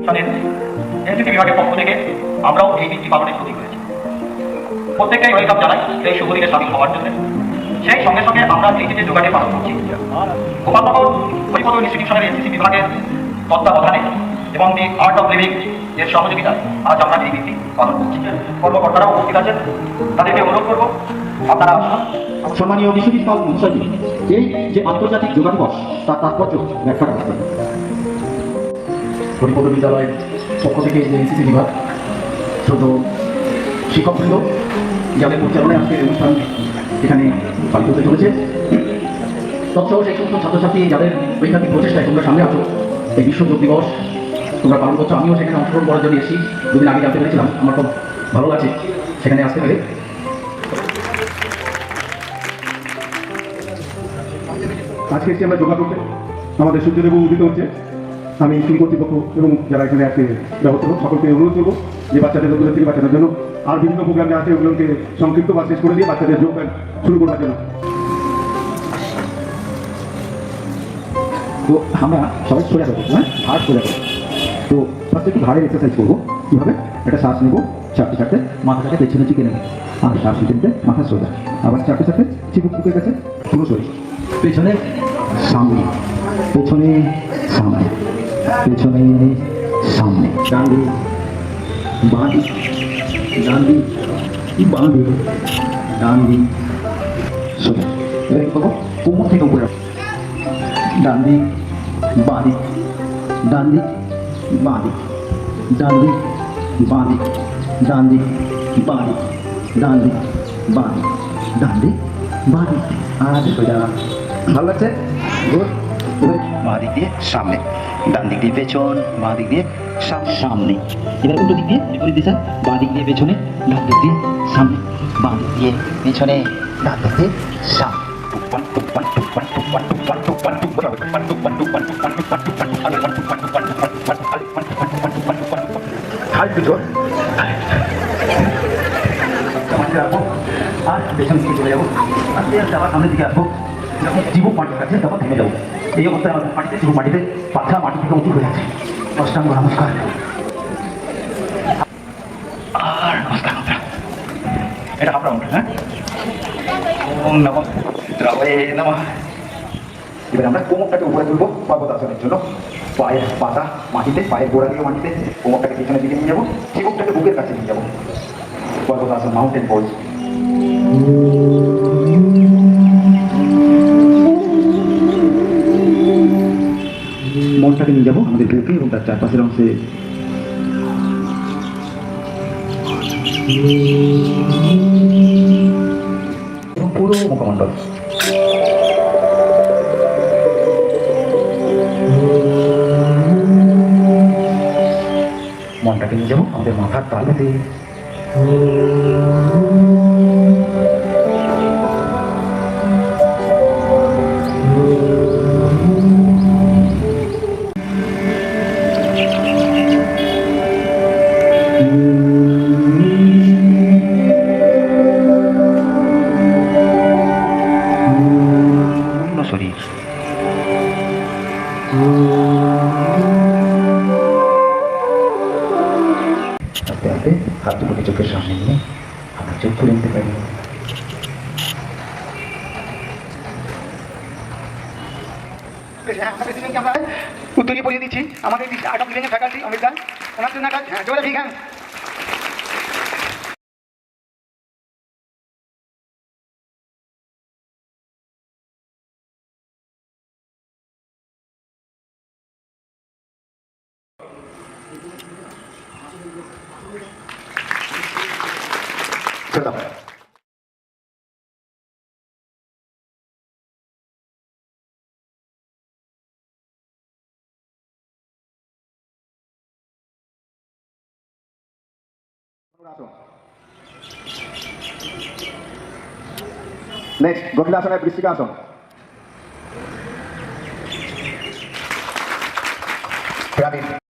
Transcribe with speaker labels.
Speaker 1: সালের এনসিসি বিভাগের পক্ষ থেকে আমরাও এই দিনটি পালনের প্রতীক হয়েছি। প্রত্যেককেই ওয়েলকাম জানাই এই শুভ দিনে সামিল হওয়ার জন্য। সেই সঙ্গে সঙ্গে আমরা এই যে যোগাটি পালন করছি গোপালনগর হরিপদ ইনস্টিটিউশনের এনসিসি বিভাগের তত্ত্বাবধানে এবং দি আর্ট অফ লিভিং এর সহযোগিতায় আজ আমরা এই দিনটি পালন করছি। কর্মকর্তারাও উপস্থিত আছেন, তাদেরকে অনুরোধ করবো আপনারা
Speaker 2: সম্মানীয় বিশ্ববিদ্যালয় মহাশয় এই যে আন্তর্জাতিক যোগা দিবস তার তাৎপর্য ব্যাখ্যা করবেন। হরিপদ বিদ্যালয়ের পক্ষ থেকে যে এনসিসি বিভাগ ছোট শিক্ষকবৃন্দ যাদের পরিচালনায় আজকের অনুষ্ঠান এখানে পালিত হতে চলেছে, তৎসহ সেই সমস্ত ছাত্রছাত্রী যাদের বৈজ্ঞানিক প্রচেষ্টায় তোমরা সামনে আছো এই বিশ্ব যোগ দিবস তোমরা পালন করছো। আমিও সেখানে অংশগ্রহণ করার জন্য এসেছি, দুদিন আগে জানতে পেরেছিলাম, আমার খুব ভালো লাগছে সেখানে আসতে পেরে।
Speaker 3: আজকে এসে আমরা যোগা করতে আমাদের সূর্যদেব উদিত হচ্ছে। আমি স্কুল কর্তৃপক্ষ এবং যারা এখানে আজকে ব্যবস্থা সকলকে অনুরোধ করবো যে বাচ্চাদের নতুন থেকে বাচ্চাদের জন্য আর বিভিন্ন প্রোগ্রাম যা আছে ওগুলোকে সংক্ষিপ্ত বা শেষ করে দিয়ে বাচ্চাদের যোগব্যায়াম শুরু করার জন্য।
Speaker 2: তো আমরা সবাই সোজা করবো, হ্যাঁ ঘাড় সোজা করবো। তো ফার্স্ট একটু ঘাড়ের এক্সারসাইজ করবো। কীভাবে? একটা শ্বাস নেবো, চারটে চারটে মাথাটাকে পেছনে চিকে নেবো, আর শ্বাস নিতে নিতে মাথা সোজা, আবার চারটে চারটে চিবুক বুকের কাছে পুরো শরীর পেছনে সামনে, পেছনে সামনে, পেছনে সামনে, ডান দিক বাঁ দিক, ডান দিক বাঁ দিক, ডান দিক সোজা। এবার কি করবো? কোমর থেকে উপরে ডান দিক বাঁ দিক, ডান দিক বাঁ দিক, ডান দিক বাঁ দিক, ডান দিক বাঁ দিক, ডান দিক বাঁ দিক, ডান দিক বাঁ দিক, আর সোজা। ভালো লাগছে? গুড।
Speaker 4: বাঁ দিক দিয়ে সামনে, ডান দিক দিয়ে পেছন, বাঁ দিক দিয়ে সামনে। এবার উল্টো দিক দিয়ে বিপরীত দিশা, বাঁ দিক দিয়ে পেছনে, ডান দিক দিয়ে সামনে, বাঁ দিক দিয়ে পেছনে, ডান দিক দিয়ে সামনে।
Speaker 2: আর পেছন দিকে চলে যাবো, আস্তে আস্তে আবার সামনের দিকে আসবো। যখন জীবক মাটির কাছে তখন থেমে যাবো। এই অবস্থায় আমাদের মাটিতে জীবক মাটিতে পাথা মাটি থেকে উঁচু হয়ে আছে। অষ্টাঙ্গ নমস্কার।
Speaker 1: আর নমস্কার। এটা আপনার হ্যাঁ, ওম নমঃ দ্রবয়ে নমঃ।
Speaker 2: এবার আমরা কোমরটাকে উপরে তুলবো পর্বতাসনের জন্য। পায়ের পাতা মাটিতে, পায়ের গোড়া দিয়ে মাটিতে, কোমরটাকে পিছনের দিকে নিয়ে যাবো, চিবুকটাকে বুকের কাছে নিয়ে যাবো। পর্বতাসন, মাউন্টেন পোজ। মনটাকে নিয়ে যাবো আমাদের বুকে এবং তার চারপাশের অংশে। এবং পুরো মুখমণ্ডল। মনটাকে নিয়ে যাবো আমাদের মাথার তালুতে।
Speaker 4: শরীর
Speaker 2: আস্তে আস্তে হাত দুটোকে চোখের সামনে নিয়ে আপনার চোখ খুলে নিতে পারি।
Speaker 1: উত্তরীয় পড়িয়ে দিচ্ছি আমাদের আর্ট অফ লিভিং এর ফ্যাকাল্টি অমিত দা, ওনার জন্য একটা জোরে ঠিক হ্যাঁ।
Speaker 3: নেক্সট গভীরাসনের বৃশ্চিকাসন।
Speaker 2: পিরামিড।